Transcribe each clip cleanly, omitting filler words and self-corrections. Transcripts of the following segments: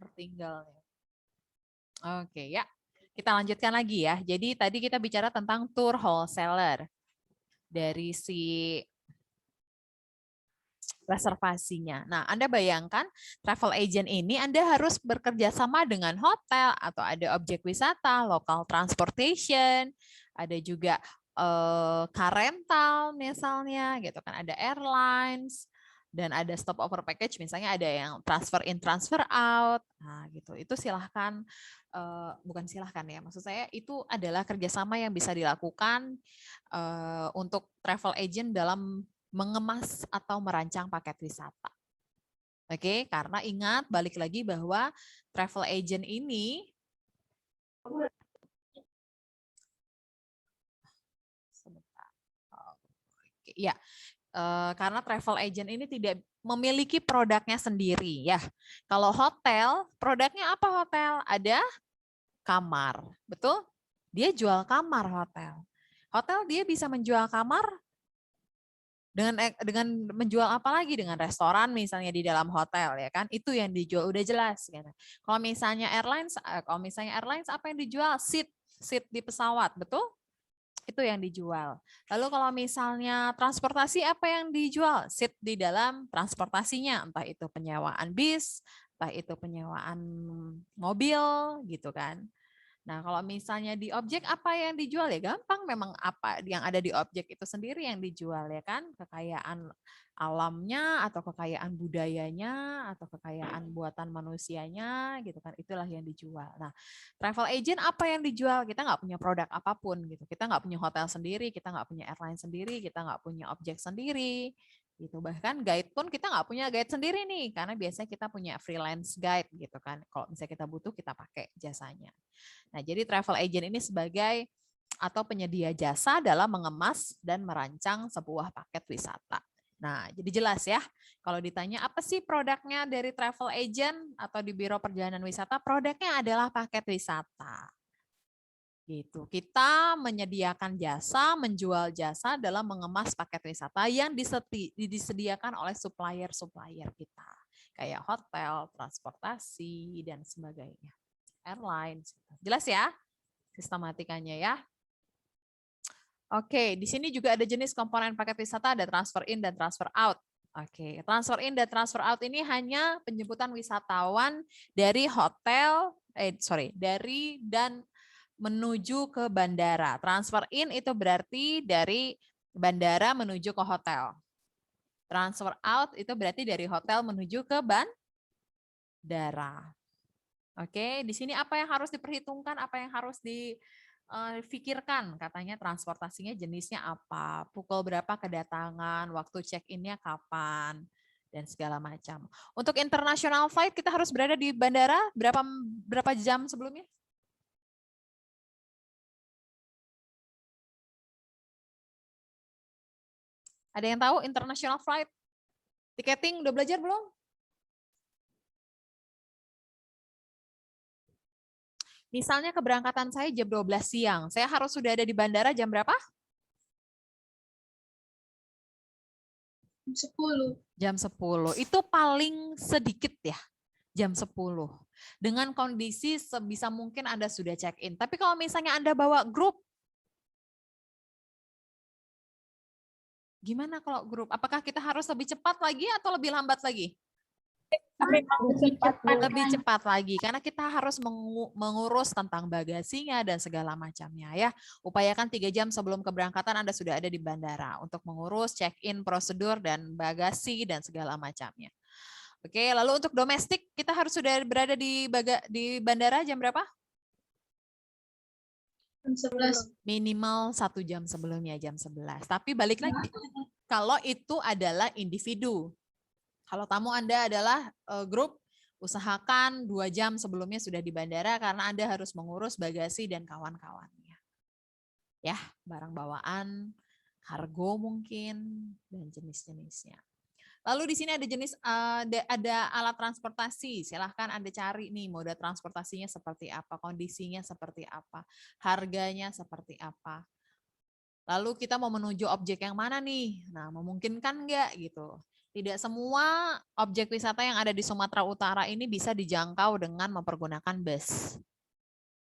tertinggal. Oke, ya. Kita lanjutkan lagi ya. Jadi tadi kita bicara tentang tour wholesaler. Dari si reservasinya. Nah, Anda bayangkan travel agent ini Anda harus bekerja sama dengan hotel atau ada objek wisata, local transportation, ada juga car rental misalnya gitu kan, ada airlines dan ada stop over package, misalnya ada yang transfer in transfer out. Nah, gitu. Itu silahkan bukan silahkan ya. Maksud saya itu adalah kerjasama yang bisa dilakukan untuk travel agent dalam mengemas atau merancang paket wisata. Oke, karena ingat balik lagi bahwa travel agent ini ya, karena travel agent ini tidak memiliki produknya sendiri ya. Kalau hotel, produknya apa hotel? Ada kamar, betul? Dia jual kamar hotel. Hotel dia bisa menjual kamar dengan menjual apa lagi, dengan restoran misalnya di dalam hotel ya kan, itu yang dijual udah jelas kan. Kalau misalnya airlines apa yang dijual? Seat di pesawat, betul? Itu yang dijual. Lalu kalau misalnya transportasi apa yang dijual? Seat di dalam transportasinya, entah itu penyewaan bis, entah itu penyewaan mobil gitu kan. Nah, kalau misalnya di objek apa yang dijual ya gampang, memang apa yang ada di objek itu sendiri yang dijual ya kan, kekayaan alamnya atau kekayaan budayanya atau kekayaan buatan manusianya gitu kan, itulah yang dijual. Nah, travel agent apa yang dijual? Kita nggak punya produk apapun gitu, kita nggak punya hotel sendiri, kita nggak punya airline sendiri, kita nggak punya objek sendiri gitu. Bahkan guide pun kita nggak punya guide sendiri nih, karena biasanya kita punya freelance guide gitu kan. Kalau misalnya kita butuh, kita pakai jasanya. Nah, jadi travel agent ini sebagai atau penyedia jasa dalam mengemas dan merancang sebuah paket wisata. Nah, jadi jelas ya. Kalau ditanya apa sih produknya dari travel agent atau di Biro Perjalanan Wisata, produknya adalah paket wisata. Gitu. Kita menyediakan jasa, menjual jasa dalam mengemas paket wisata yang disediakan oleh supplier-supplier kita. Kayak hotel, transportasi, dan sebagainya. Airlines. Jelas ya sistematikanya ya. Oke, di sini juga ada jenis komponen paket wisata, ada transfer in dan transfer out. Oke, transfer in dan transfer out ini hanya penjemputan wisatawan dari dari dan menuju ke bandara. Transfer in itu berarti dari bandara menuju ke hotel. Transfer out itu berarti dari hotel menuju ke bandara. Oke, di sini apa yang harus diperhitungkan, apa yang harus difikirkan? Katanya transportasinya jenisnya apa, pukul berapa kedatangan, waktu check-in-nya kapan, dan segala macam. Untuk international flight kita harus berada di bandara berapa jam sebelumnya? Ada yang tahu international flight? Tiketing udah belajar belum? Misalnya keberangkatan saya jam 12 siang, saya harus sudah ada di bandara jam berapa? 10. Jam 10. Itu paling sedikit ya, jam 10. Dengan kondisi sebisa mungkin Anda sudah check-in. Tapi kalau misalnya Anda bawa grup, gimana kalau grup? Apakah kita harus lebih cepat lagi atau lebih lambat lagi? Lebih cepat lagi karena kita harus mengurus tentang bagasinya dan segala macamnya ya. Upayakan 3 jam sebelum keberangkatan Anda sudah ada di bandara untuk mengurus check-in prosedur dan bagasi dan segala macamnya. Oke, lalu untuk domestik kita harus sudah berada di bandara jam berapa? Jam 11. Minimal 1 jam sebelumnya, jam 11. Tapi balik lagi, kalau itu adalah individu. Kalau tamu Anda adalah grup, usahakan 2 jam sebelumnya sudah di bandara karena Anda harus mengurus bagasi dan kawan-kawannya. Ya, barang bawaan, kargo mungkin, dan jenis-jenisnya. Lalu di sini ada ada alat transportasi. Silahkan Anda cari nih mode transportasinya seperti apa, kondisinya seperti apa, harganya seperti apa. Lalu kita mau menuju objek yang mana nih? Nah, memungkinkan nggak gitu? Tidak semua objek wisata yang ada di Sumatera Utara ini bisa dijangkau dengan mempergunakan bus.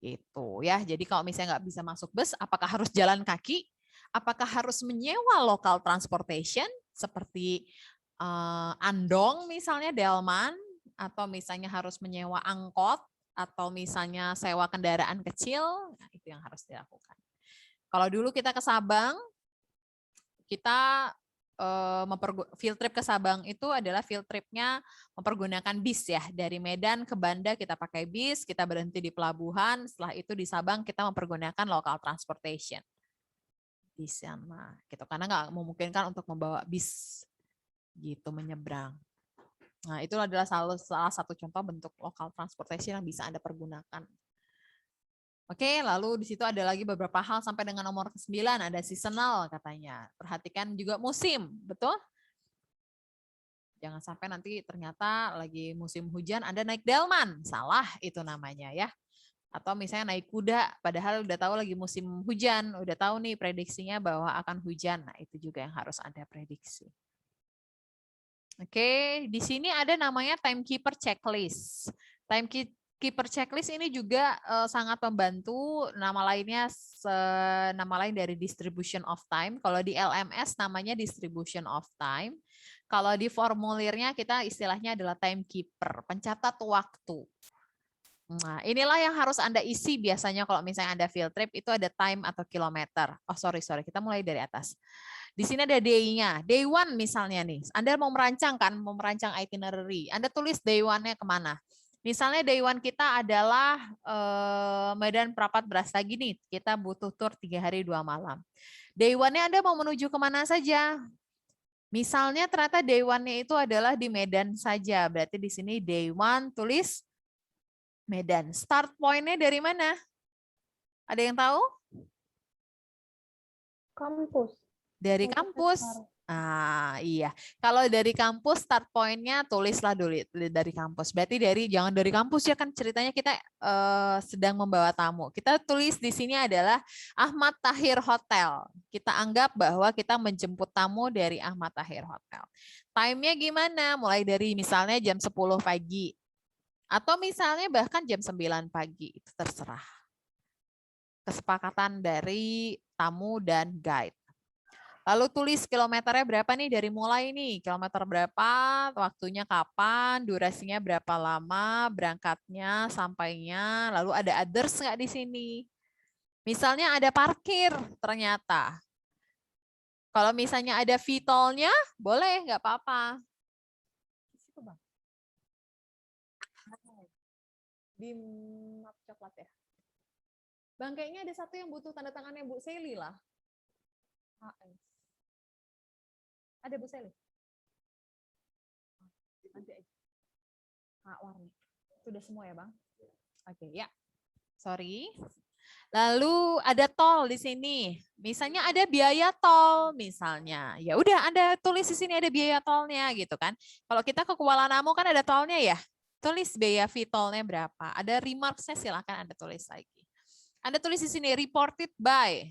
Gitu ya. Jadi kalau misalnya nggak bisa masuk bus, apakah harus jalan kaki? Apakah harus menyewa local transportation seperti Andong misalnya, Delman, atau misalnya harus menyewa angkot, atau misalnya sewa kendaraan kecil? Nah, itu yang harus dilakukan. Kalau dulu kita ke Sabang, kita field trip ke Sabang itu adalah field tripnya mempergunakan bis ya. Dari Medan ke Banda kita pakai bis, kita berhenti di pelabuhan, setelah itu di Sabang kita mempergunakan local transportation. Di sana gitu, karena nggak memungkinkan untuk membawa bis gitu menyeberang. Nah, itu adalah salah satu contoh bentuk local transportation yang bisa Anda pergunakan. Oke, lalu di situ ada lagi beberapa hal sampai dengan nomor ke-9, ada seasonal katanya. Perhatikan juga musim, betul? Jangan sampai nanti ternyata lagi musim hujan Anda naik delman, salah itu namanya ya. Atau misalnya naik kuda, padahal udah tahu lagi musim hujan, udah tahu nih prediksinya bahwa akan hujan. Nah, itu juga yang harus Anda prediksi. Oke, di sini ada namanya timekeeper checklist. Timekeeper checklist ini juga sangat membantu. Nama lainnya nama lain dari distribution of time. Kalau di LMS namanya distribution of time. Kalau di formulirnya kita istilahnya adalah timekeeper, pencatat waktu. Nah, inilah yang harus Anda isi biasanya kalau misalnya Anda field trip, itu ada time atau kilometer. Oh, sorry, kita mulai dari atas. Di sini ada day-nya. Day one misalnya nih, Anda mau merancang kan, mau merancang itinerary. Anda tulis day one-nya kemana. Misalnya day one kita adalah Medan Prapat Brastagi nih, kita butuh tour 3 hari 2 malam. Day one-nya Anda mau menuju kemana saja. Misalnya ternyata day one-nya itu adalah di Medan saja, berarti di sini day one tulis Medan. Start point-nya dari mana? Ada yang tahu? Kampus. Dari kampus. Ah, iya. Kalau dari kampus start point-nya tulislah dulu dari kampus. Berarti jangan dari kampus ya, kan ceritanya kita sedang membawa tamu. Kita tulis di sini adalah Ahmad Tahir Hotel. Kita anggap bahwa kita menjemput tamu dari Ahmad Tahir Hotel. Time-nya gimana? Mulai dari misalnya jam 10 pagi. Atau misalnya bahkan jam 9 pagi. Itu terserah. Kesepakatan dari tamu dan guide. Lalu tulis kilometernya berapa nih, dari mulai nih, kilometer berapa, waktunya kapan, durasinya berapa lama, berangkatnya, sampainya, lalu ada others nggak di sini. Misalnya ada parkir ternyata. Kalau misalnya ada VTOL-nya, boleh, nggak apa-apa. Di map coklat ya. Bang, kayaknya ada satu yang butuh tanda tangannya Bu Seli lah. Ada Bu Seli? Nanti aja. Warna. Sudah semua ya, Bang? Oke, ya. Sorry. Lalu ada tol di sini. Misalnya ada biaya tol misalnya. Ya udah Anda tulis di sini ada biaya tolnya gitu kan. Kalau kita ke Kuala Namu kan ada tolnya ya. Tulis biaya fee tolnya berapa. Ada remarks-nya silakan Anda tulis lagi. Anda tulis di sini reported by.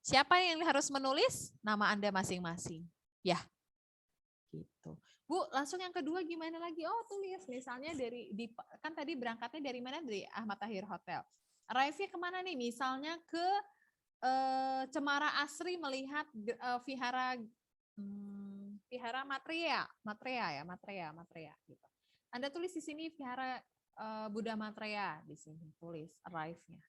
Siapa yang harus menulis? Nama Anda masing-masing. Ya. Gitu. Bu, langsung yang kedua gimana lagi? Oh, tulis misalnya kan tadi berangkatnya dari mana? Dari Ahmad Tahir Hotel. Arrive-nya kemana nih? Misalnya ke Cemara Asri melihat Vihara Matreya gitu. Anda tulis di sini Vihara Buddha Matreya di sini, tulis arrive-nya.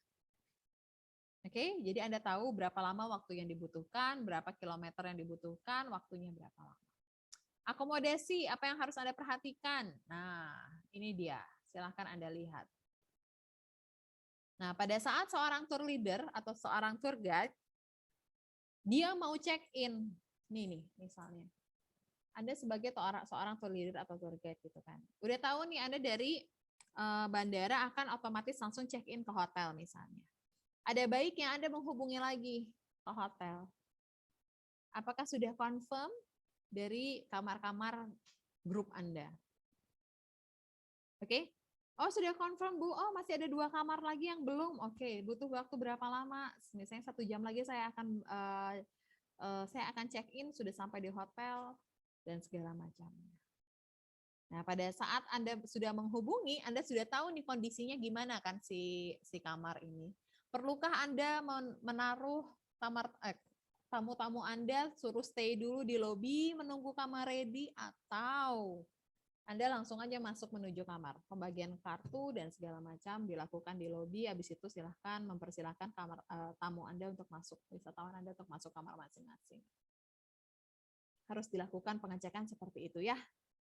Oke, jadi Anda tahu berapa lama waktu yang dibutuhkan, berapa kilometer yang dibutuhkan, waktunya berapa lama. Akomodasi, apa yang harus Anda perhatikan? Nah, ini dia. Silahkan Anda lihat. Nah, pada saat seorang tour leader atau seorang tour guide, dia mau check-in. Nih, misalnya. Anda sebagai seorang tour leader atau tour guide gitu kan. Udah tahu nih Anda dari bandara akan otomatis langsung check-in ke hotel misalnya. Ada baiknya Anda menghubungi lagi ke hotel. Apakah sudah confirm dari kamar-kamar grup Anda? Oke? Oh, sudah confirm Bu. Oh, masih ada 2 kamar lagi yang belum. Oke, butuh waktu berapa lama? Misalnya 1 jam lagi saya akan check-in, sudah sampai di hotel. dan segala macamnya. Nah, pada saat Anda sudah menghubungi, Anda sudah tahu nih kondisinya gimana kan si kamar ini. Perlukah Anda menaruh tamu-tamu Anda suruh stay dulu di lobi menunggu kamar ready, atau Anda langsung aja masuk menuju kamar. Pembagian kartu dan segala macam dilakukan di lobi, habis itu silahkan mempersilahkan tamu Anda untuk masuk, wisatawan Anda untuk masuk kamar masing-masing. Harus dilakukan pengecekan seperti itu ya.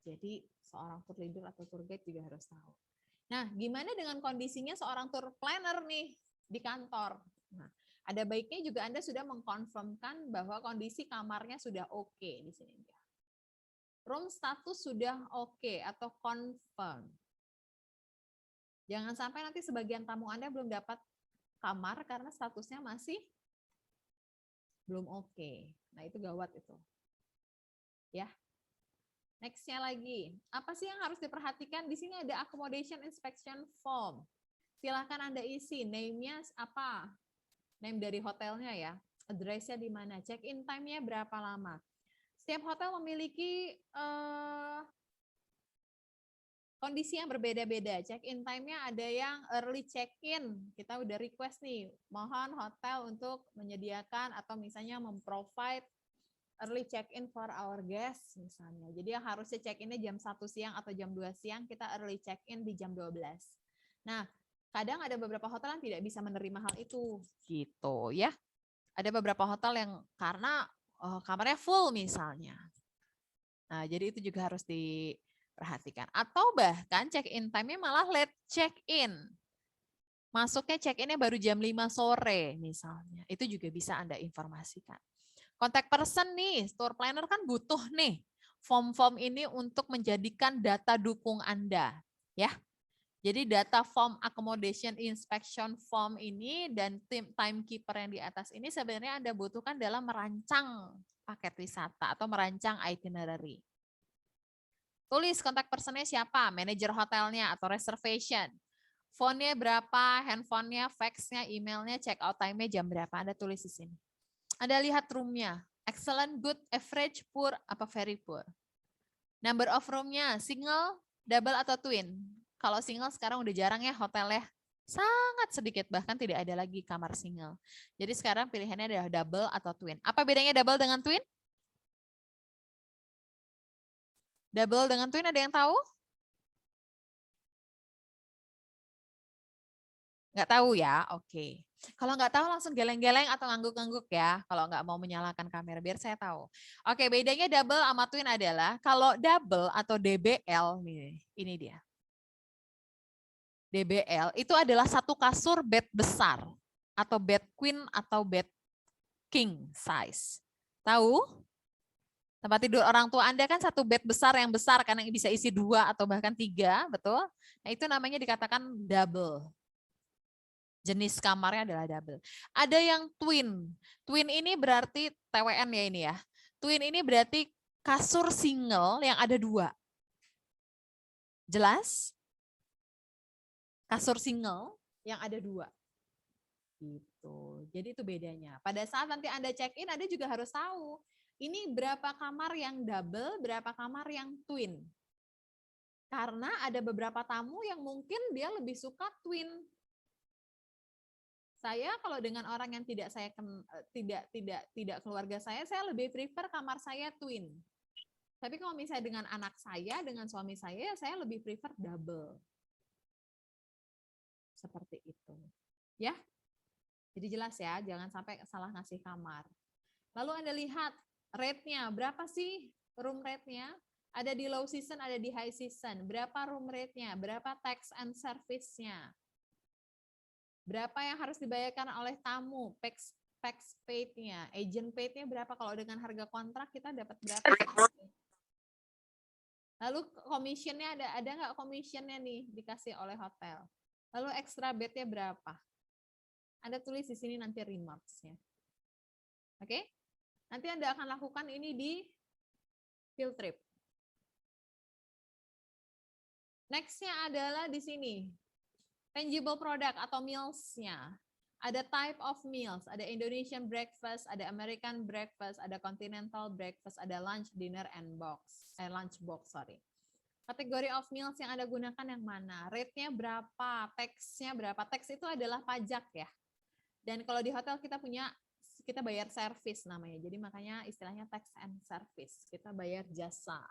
Jadi seorang tour leader atau tour guide juga harus tahu. Nah, gimana dengan kondisinya seorang tour planner nih di kantor? Nah, ada baiknya juga Anda sudah mengkonfirmkan bahwa kondisi kamarnya sudah oke di sini. Room status sudah oke atau confirm. Jangan sampai nanti sebagian tamu Anda belum dapat kamar karena statusnya masih belum oke. Nah, itu gawat itu. Ya. Next-nya lagi, apa sih yang harus diperhatikan? Di sini ada accommodation inspection form. Silahkan Anda isi, name-nya apa? Name dari hotelnya ya, address-nya di mana, check-in time-nya berapa lama. Setiap hotel memiliki kondisi yang berbeda-beda. Check-in time-nya ada yang early check-in. Kita udah request nih, mohon hotel untuk menyediakan atau misalnya memprovide early check-in for our guests misalnya. Jadi yang harusnya check-in-nya jam 1 siang atau jam 2 siang, kita early check-in di jam 12. Nah, kadang ada beberapa hotel yang tidak bisa menerima hal itu. Gitu ya. Ada beberapa hotel yang karena kamarnya full misalnya. Nah, jadi itu juga harus diperhatikan. Atau bahkan check-in time-nya malah late check-in. Masuknya check-in-nya baru jam 5 sore misalnya. Itu juga bisa Anda informasikan. Contact person nih, tour planner kan butuh nih form-form ini untuk menjadikan data dukung Anda, ya. Jadi data form accommodation inspection form ini dan tim timekeeper yang di atas ini sebenarnya Anda butuhkan dalam merancang paket wisata atau merancang itinerary. Tulis contact person-nya siapa, manajer hotelnya atau reservation. Phone-nya berapa, handphone-nya, fax-nya, email-nya, check out time-nya jam berapa, Anda tulis di sini. Anda lihat room-nya, excellent, good, average, poor, apa very poor. Number of room-nya, single, double, atau twin. Kalau single sekarang udah jarang ya hotelnya, sangat sedikit, bahkan tidak ada lagi kamar single. Jadi sekarang pilihannya adalah double atau twin. Apa bedanya double dengan twin? Double dengan twin ada yang tahu? Nggak tahu ya, oke. Kalau nggak tahu langsung geleng-geleng atau ngangguk-ngangguk ya, kalau nggak mau menyalakan kamera, biar saya tahu. Oke, bedanya double sama twin adalah, kalau double atau DBL, nih, ini dia. DBL itu adalah satu kasur bed besar, atau bed queen atau bed king size. Tahu? Tempat tidur orang tua Anda kan satu bed besar yang besar, karena bisa isi 2 atau bahkan 3, betul? Nah itu namanya dikatakan double. Jenis kamarnya adalah double. Ada yang twin. Twin ini berarti TWN ya ini ya. Twin ini berarti kasur single yang ada 2. Jelas? Kasur single yang ada 2. Gitu. Jadi itu bedanya. Pada saat nanti Anda check-in, Anda juga harus tahu ini berapa kamar yang double, berapa kamar yang twin. Karena ada beberapa tamu yang mungkin dia lebih suka twin. Saya kalau dengan orang yang tidak keluarga saya lebih prefer kamar saya twin. Tapi kalau misalnya dengan anak saya, dengan suami saya lebih prefer double. Seperti itu. Ya. Jadi jelas ya, jangan sampai salah ngasih kamar. Lalu Anda lihat rate-nya, berapa sih room rate-nya? Ada di low season, ada di high season. Berapa room rate-nya? Berapa tax and service-nya? Berapa yang harus dibayarkan oleh tamu, tax paid-nya, agent paid-nya berapa, kalau dengan harga kontrak kita dapat berapa? Lalu commission-nya ada nggak commission-nya nih dikasih oleh hotel? Lalu extra bed-nya berapa? Anda tulis di sini nanti remarks-nya. Oke? Nanti Anda akan lakukan ini di field trip. Next-nya adalah di sini. Tangible product atau meals-nya. Ada type of meals, ada Indonesian breakfast, ada American breakfast, ada continental breakfast, ada lunch, dinner, and lunch box, sorry. Kategori of meals yang Anda gunakan yang mana? Rate-nya berapa? Tax-nya berapa? Tax itu adalah pajak ya. Dan kalau di hotel kita bayar service namanya. Jadi makanya istilahnya tax and service. Kita bayar jasa.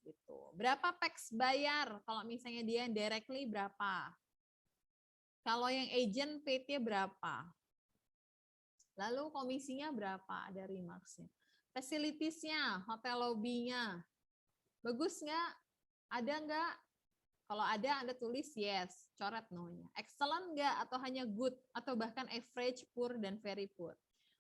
Gitu. Berapa tax bayar? Kalau misalnya dia directly berapa? Kalau yang agent paid-nya berapa? Lalu komisinya berapa? Ada remarks-nya. Facilities-nya, hotel lobby-nya. Bagus nggak? Ada nggak? Kalau ada, Anda tulis yes, coret no-nya. Excellent nggak? Atau hanya good? Atau bahkan average, poor, dan very poor.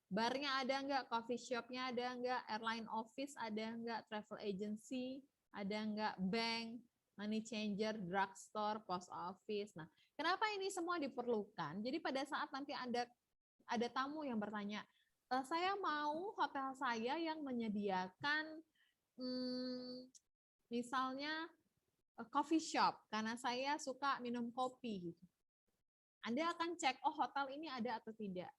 Barnya ada nggak? Coffee shop-nya ada nggak? Airline office ada nggak? Travel agency ada nggak? Bank, money changer, drugstore, post office. Nah, kenapa ini semua diperlukan? Jadi pada saat nanti Anda ada tamu yang bertanya, saya mau hotel saya yang menyediakan misalnya coffee shop karena saya suka minum kopi gitu. Anda akan cek, oh hotel ini ada atau tidak.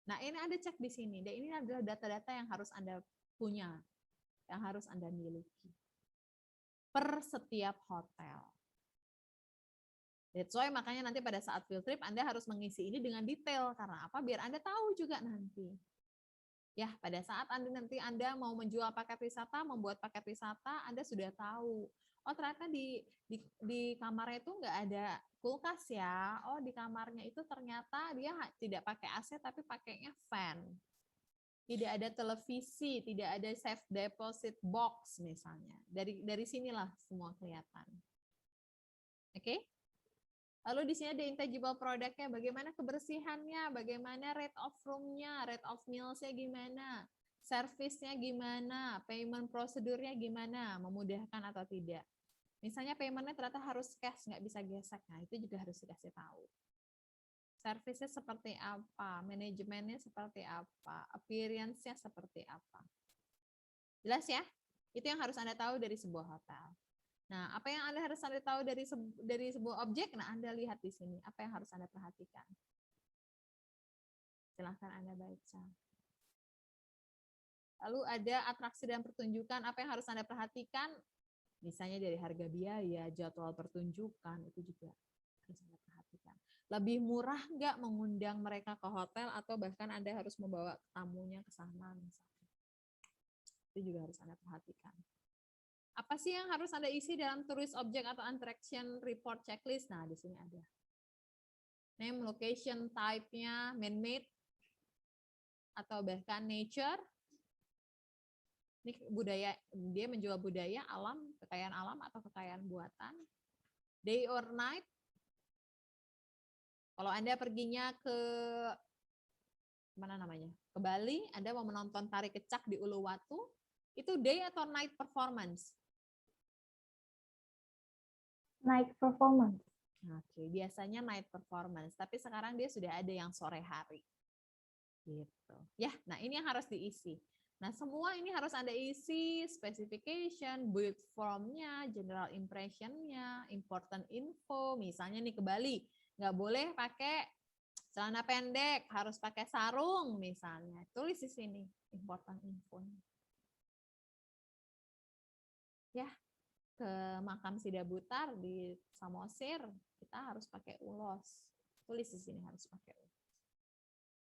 Nah, ini Anda cek di sini. Dan ini adalah data-data yang harus Anda punya, yang harus Anda miliki. Per setiap hotel. That's why makanya nanti pada saat field trip Anda harus mengisi ini dengan detail. Karena apa? Biar Anda tahu juga nanti. Ya, pada saat Anda mau menjual paket wisata, membuat paket wisata, Anda sudah tahu. Oh, ternyata di kamarnya itu nggak ada kulkas ya. Oh, di kamarnya itu ternyata dia tidak pakai AC tapi pakainya fan. Tidak ada televisi, tidak ada safe deposit box misalnya. Dari sinilah semua kelihatan. Oke? Lalu di sini ada intangible produknya, bagaimana kebersihannya, bagaimana rate of room-nya, rate of meals-nya gimana, service-nya gimana, payment prosedurnya gimana, memudahkan atau tidak. Misalnya payment-nya ternyata harus cash, nggak bisa gesek, nah itu juga harus dikasih tahu. Service-nya seperti apa, manajemennya seperti apa, appearance-nya seperti apa. Jelas ya? Itu yang harus Anda tahu dari sebuah hotel. Nah, apa yang Anda harus tahu dari sebuah objek? Nah, Anda lihat di sini. Apa yang harus Anda perhatikan? Silahkan Anda baca. Lalu ada atraksi dan pertunjukan. Apa yang harus Anda perhatikan? Misalnya dari harga biaya, jadwal pertunjukan, itu juga harus Anda perhatikan. Lebih murah nggak mengundang mereka ke hotel atau bahkan Anda harus membawa tamunya ke sana misalnya. Itu juga harus Anda perhatikan. Apa sih yang harus Anda isi dalam tourist object atau attraction report checklist? Nah, di sini ada. Name, location, type-nya, man-made, atau bahkan nature. Ini budaya, dia menjual budaya, alam, kekayaan alam atau kekayaan buatan. Day or night. Kalau Anda perginya ke mana namanya? Ke Bali, Anda mau menonton tari kecak di Uluwatu, itu day atau night performance? Night performance. Oke, biasanya night performance, tapi sekarang dia sudah ada yang sore hari. Gitu. Ya, nah ini yang harus diisi. Nah, semua ini harus Anda isi, specification, build form-nya, general impression-nya, important info, misalnya nih ke Bali, nggak boleh pakai celana pendek, harus pakai sarung misalnya. Tulis di sini, important info-nya. Ya, ke makam Sida Butar di Samosir, kita harus pakai ulos. Tulis di sini harus pakai ulos.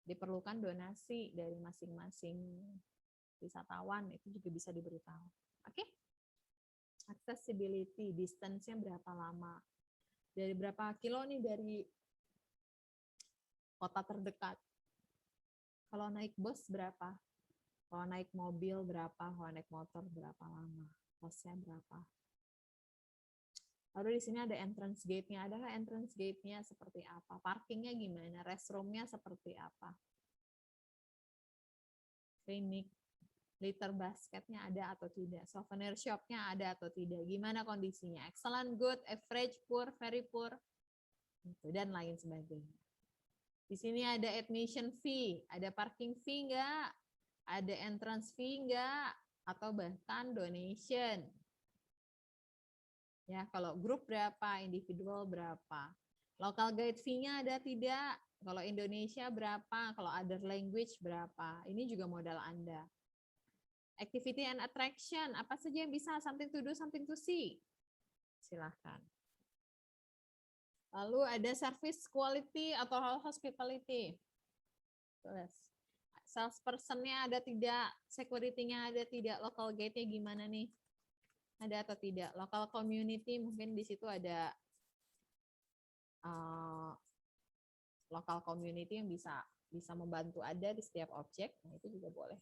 Diperlukan donasi dari masing-masing wisatawan, itu juga bisa diberitahu. Oke? Accessibility, distance-nya berapa lama? Dari berapa kilo nih dari kota terdekat? Kalau naik bus berapa? Kalau naik mobil berapa? Kalau naik motor berapa lama? Kosnya berapa? Lalu di sini ada entrance gate-nya. Ada nggak entrance gate-nya seperti apa? Parkingnya gimana? Restroom-nya seperti apa? Klinik, litter basket-nya ada atau tidak? Souvenir shop-nya ada atau tidak? Gimana kondisinya? Excellent, good, average, poor, very poor, dan lain sebagainya. Di sini ada admission fee, ada parking fee nggak? Ada entrance fee nggak? Atau bahkan donation. Ya, kalau grup berapa, individual berapa. Local guide fee-nya ada tidak? Kalau Indonesia berapa? Kalau other language berapa? Ini juga modal Anda. Activity and attraction, apa saja yang bisa? Something to do, something to see. Silahkan. Lalu ada service quality atau hospitality. Tulis. Salesperson-nya ada tidak? Security-nya ada tidak? Local guide-nya gimana nih? Ada atau tidak? Local community mungkin di situ ada local community yang bisa membantu ada di setiap objek. Nah, itu juga boleh.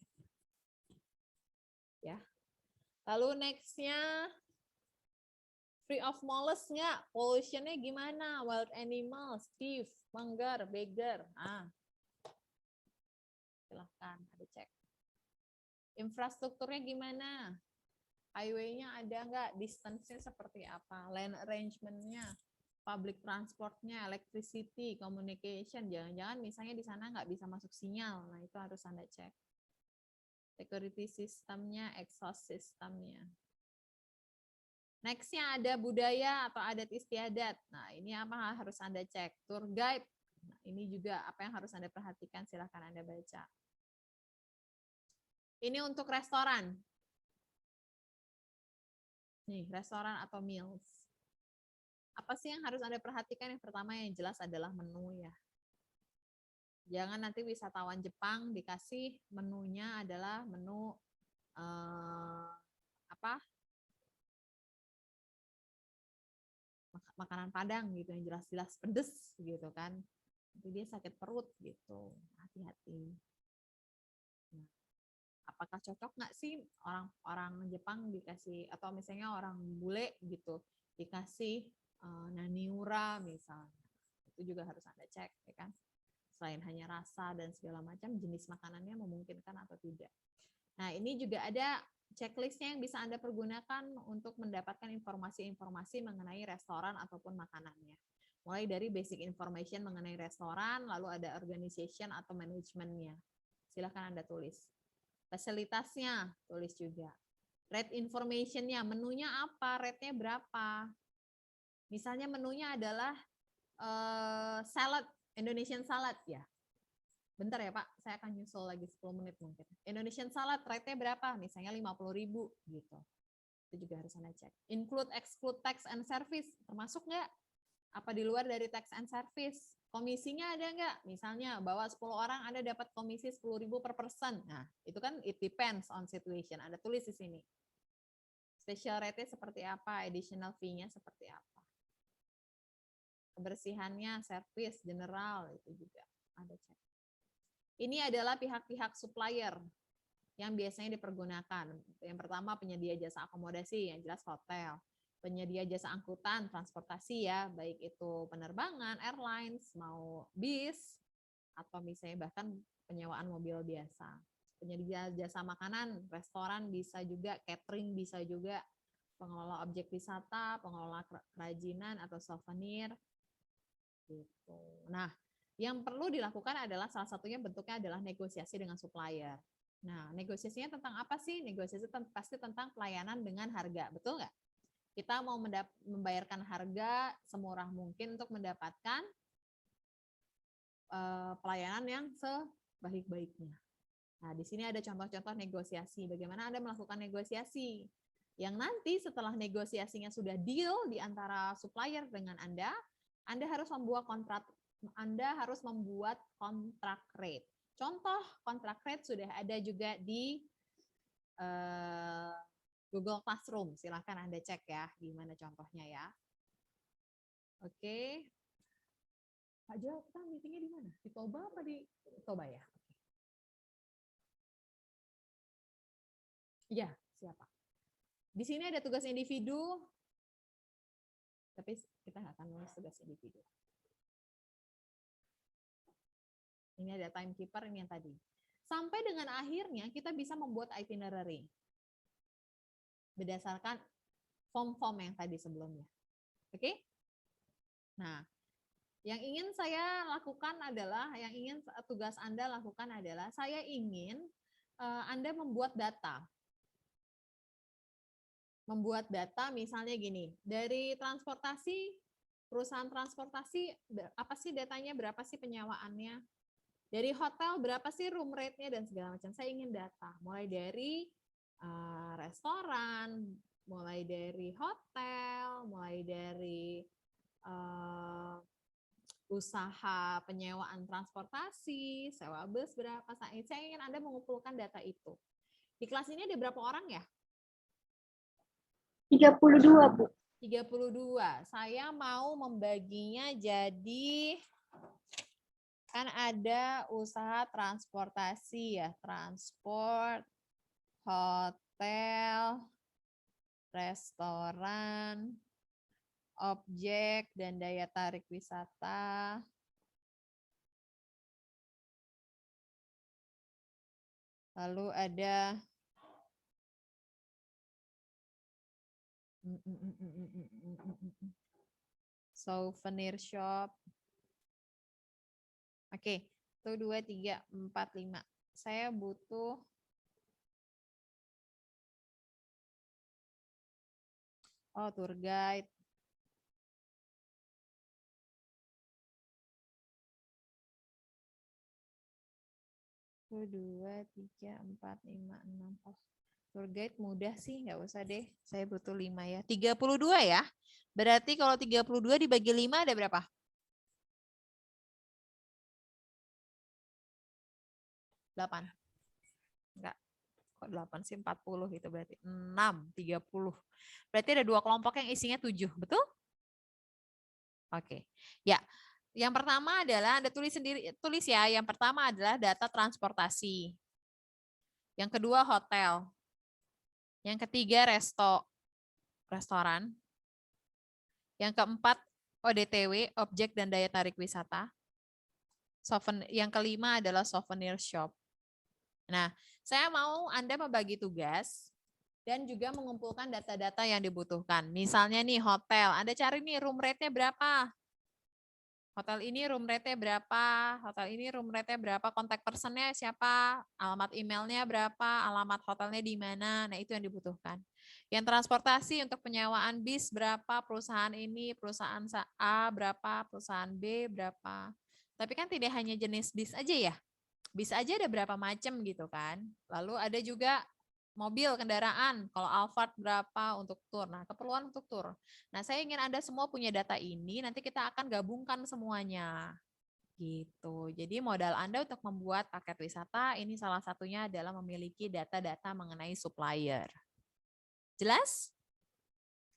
Ya. Lalu next-nya free of mollusk nggak? Pollution-nya gimana? Wild animals, thief, manggar, beggar. Silahkan ada cek. Infrastrukturnya gimana? Highway-nya ada nggak? Distance-nya seperti apa? Land arrangement-nya, public transport-nya, electricity, communication. Jangan-jangan misalnya di sana nggak bisa masuk sinyal. Nah, itu harus Anda cek. Security system-nya, exhaust system-nya. Next-nya ada budaya atau adat istiadat. Nah, ini apa harus Anda cek? Tour guide. Nah, ini juga apa yang harus Anda perhatikan, silahkan Anda baca. Ini untuk restoran. Nih, restoran atau meals. Apa sih yang harus Anda perhatikan? Yang pertama yang jelas adalah menu ya. Jangan nanti wisatawan Jepang dikasih menunya adalah menu makanan Padang gitu yang jelas-jelas pedes gitu kan. Nanti dia sakit perut gitu. Hati-hati. Nah, apakah cocok nggak sih orang Jepang dikasih atau misalnya orang bule gitu dikasih naniura misalnya, itu juga harus Anda cek ya kan, selain hanya rasa dan segala macam, jenis makanannya memungkinkan atau tidak. Nah, ini juga ada checklistnya yang bisa Anda pergunakan untuk mendapatkan informasi-informasi mengenai restoran ataupun makanannya. Mulai dari basic information mengenai restoran, lalu ada organization atau manajemennya. Silahkan Anda tulis. Fasilitasnya, tulis juga. Rate information-nya, menunya apa, rate-nya berapa. Misalnya menunya adalah salad, Indonesian salad ya. Bentar ya Pak, saya akan nyusul lagi 10 menit mungkin. Indonesian salad rate-nya berapa? Misalnya 50.000 gitu. Itu juga harus Anda cek. Include, exclude tax and service, termasuk nggak? Apa di luar dari tax and service? Komisinya ada nggak? Misalnya bawa 10 orang Anda dapat komisi 10.000 per person. Nah, itu kan it depends on situation. Anda tulis di sini. Special rate-nya seperti apa? Additional fee-nya seperti apa? Kebersihannya, service, general, itu juga Anda cek. Ini adalah pihak-pihak supplier yang biasanya dipergunakan. Yang pertama penyedia jasa akomodasi, yang jelas hotel. Penyedia jasa angkutan, transportasi ya, baik itu penerbangan, airlines, mau bis, atau misalnya bahkan penyewaan mobil biasa. Penyedia jasa makanan, restoran bisa juga, catering bisa juga, pengelola objek wisata, pengelola kerajinan atau souvenir. Gitu. Nah, yang perlu dilakukan adalah salah satunya bentuknya adalah negosiasi dengan supplier. Nah, negosiasinya tentang apa sih? Negosiasi pasti tentang pelayanan dengan harga, betul nggak? Kita mau membayarkan harga semurah mungkin untuk mendapatkan pelayanan yang sebaik-baiknya. Nah, di sini ada contoh-contoh negosiasi. Bagaimana Anda melakukan negosiasi? Yang nanti setelah negosiasinya sudah deal di antara supplier dengan Anda harus membuat kontrak rate. Contoh kontrak rate sudah ada juga di Google Classroom. Silahkan Anda cek ya, gimana contohnya ya. Oke. Pak Jo, kita meetingnya di mana? Di Toba apa di Toba ya? Iya, siapa? Di sini ada tugas individu, tapi kita nggak akan nulis tugas individu. Ini ada timekeeper, ini yang tadi. Sampai dengan akhirnya kita bisa membuat itinerary berdasarkan form-form yang tadi sebelumnya. Oke? Nah, yang ingin saya lakukan adalah, yang ingin tugas Anda lakukan adalah, saya ingin Anda membuat data. Membuat data misalnya gini, dari transportasi perusahaan transportasi, apa sih datanya, berapa sih penyewaannya? Dari hotel berapa sih room rate-nya dan segala macam. Saya ingin data, mulai dari restoran, mulai dari hotel, mulai dari usaha penyewaan transportasi, sewa bus berapa. Saya ingin Anda mengumpulkan data itu. Di kelas ini ada berapa orang ya? 32, Bu. 32. Saya mau membaginya jadi, kan ada usaha transportasi ya, transport, hotel, restoran, objek dan daya tarik wisata. Lalu ada souvenir shop. Oke, 1, 2, 3, 4, 5. Saya butuh tour guide. 1, 2, 3, 4, 5, 6. Tour guide mudah sih, nggak usah deh. Saya butuh 5 ya. 32 ya. Berarti kalau 32 dibagi 5 ada berapa? 8. Enggak. Kok 8 sih? 40 gitu berarti. 6, 30. Berarti ada 2 kelompok yang isinya 7, betul? Oke. Ya. Yang pertama adalah Anda tulis ya. Yang pertama adalah data transportasi. Yang kedua hotel. Yang ketiga restoran. Yang keempat ODTW, objek dan daya tarik wisata. Yang kelima adalah souvenir shop. Nah, saya mau Anda membagi tugas dan juga mengumpulkan data-data yang dibutuhkan. Misalnya nih hotel, Anda cari nih room rate-nya berapa? Hotel ini room rate-nya berapa? Hotel ini room rate-nya berapa? Kontak personnya siapa? Alamat emailnya berapa? Alamat hotelnya di mana? Nah, itu yang dibutuhkan. Yang transportasi untuk penyewaan bis berapa? Perusahaan ini, perusahaan A berapa? Perusahaan B berapa? Tapi kan tidak hanya jenis bis aja ya. Bis aja ada berapa macam gitu kan. Lalu ada juga mobil, kendaraan. Kalau Alphard berapa untuk tur. Nah, keperluan untuk tur. Nah, saya ingin Anda semua punya data ini, nanti kita akan gabungkan semuanya. Gitu. Jadi modal Anda untuk membuat paket wisata, ini salah satunya adalah memiliki data-data mengenai supplier. Jelas?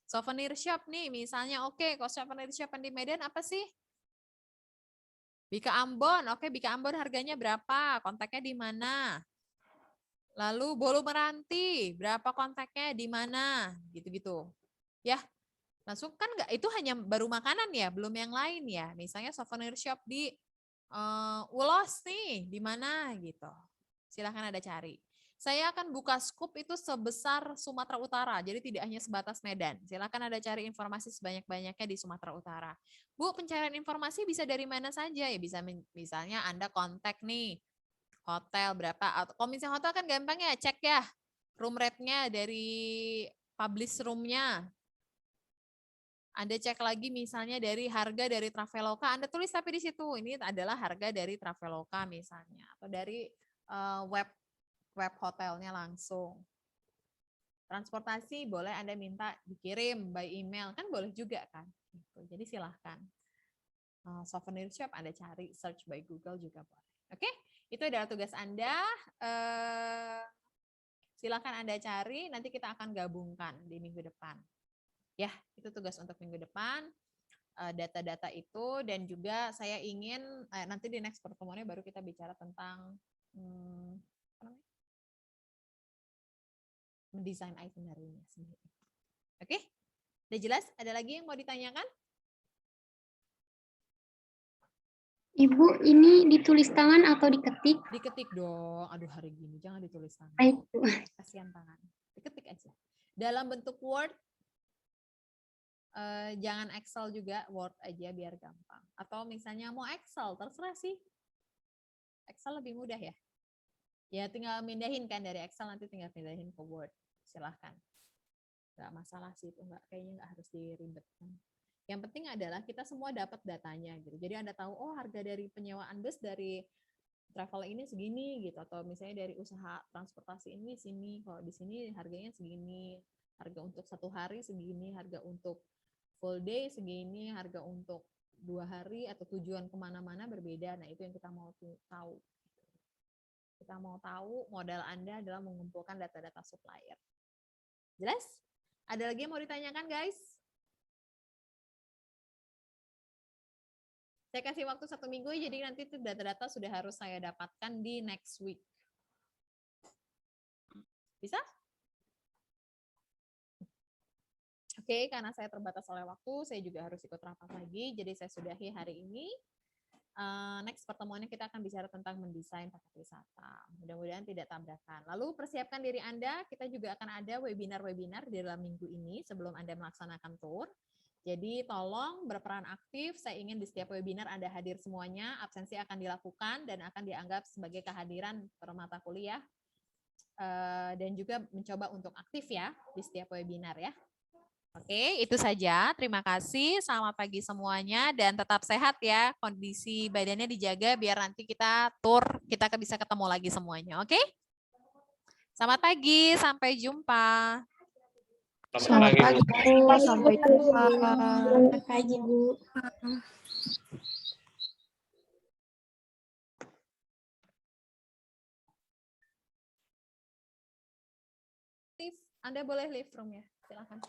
Souvenir shop nih, misalnya oke, kalau souvenir shop di Medan apa sih? Bika Ambon, oke Bika Ambon harganya berapa? Kontaknya di mana? Lalu Bolu Meranti, berapa kontaknya di mana? Gitu-gitu. Ya, langsung kan enggak, itu hanya baru makanan ya, belum yang lain ya. Misalnya souvenir shop di Ulos nih, di mana gitu. Silahkan Anda cari. Saya akan buka scoop itu sebesar Sumatera Utara, jadi tidak hanya sebatas Medan. Silahkan Anda cari informasi sebanyak-banyaknya di Sumatera Utara. Bu, pencarian informasi bisa dari mana saja? Ya bisa misalnya Anda kontak nih, hotel berapa. Kalau misalnya hotel kan gampang ya, cek ya room rate-nya dari publish room-nya. Anda cek lagi misalnya dari harga dari Traveloka, Anda tulis tapi di situ ini adalah harga dari Traveloka misalnya, atau dari web hotelnya langsung. Transportasi boleh Anda minta dikirim by email, kan boleh juga kan. Gitu. Jadi silahkan. Souvenir shop Anda cari, search by Google juga boleh. Oke, itu adalah tugas Anda. Silahkan Anda cari, nanti kita akan gabungkan di minggu depan. Ya, itu tugas untuk minggu depan, data-data itu, dan juga saya ingin nanti di next pertemuannya baru kita bicara tentang mendesain itinerary-nya sendiri. Oke, udah jelas? Ada lagi yang mau ditanyakan? Ibu, ini ditulis tangan atau diketik? Diketik dong. Aduh, hari gini jangan ditulis tangan. Baik, Bu. Kasihan tangan. Diketik aja. Dalam bentuk Word, jangan Excel juga, Word aja biar gampang. Atau misalnya mau Excel, terserah sih. Excel lebih mudah ya. Ya tinggal mindahin kan dari Excel, nanti tinggal pindahin ke Word. Silahkan. Nggak masalah sih itu, kayaknya nggak harus diribetkan. Yang penting adalah kita semua dapat datanya gitu. Jadi Anda tahu, oh harga dari penyewaan bus dari travel ini segini gitu, atau misalnya dari usaha transportasi ini sini, kalau di sini harganya segini, harga untuk 1 hari segini, harga untuk full day segini, harga untuk 2 hari atau tujuan kemana-mana berbeda. Nah itu yang kita mau tahu. Kita mau tahu modal Anda adalah mengumpulkan data-data supplier. Jelas? Ada lagi yang mau ditanyakan guys? Saya kasih waktu 1 minggu, jadi nanti itu data-data sudah harus saya dapatkan di next week. Bisa? Oke, karena saya terbatas oleh waktu, saya juga harus ikut rapat lagi, jadi saya sudahi hari ini. Next pertemuannya kita akan bicara tentang mendesain paket wisata. Mudah-mudahan tidak tabrakan. Lalu persiapkan diri Anda, kita juga akan ada webinar-webinar di dalam minggu ini sebelum Anda melaksanakan tour. Jadi tolong berperan aktif, saya ingin di setiap webinar Anda hadir semuanya, absensi akan dilakukan dan akan dianggap sebagai kehadiran per mata kuliah, dan juga mencoba untuk aktif ya di setiap webinar ya. Oke, itu saja. Terima kasih. Selamat pagi semuanya dan tetap sehat ya. Kondisi badannya dijaga biar nanti kita tour, kita bisa ketemu lagi semuanya. Oke? Selamat pagi, sampai jumpa. Selamat pagi, Bu. Sampai jumpa. Selamat pagi, Bu. Anda boleh leave room ya. Silakan.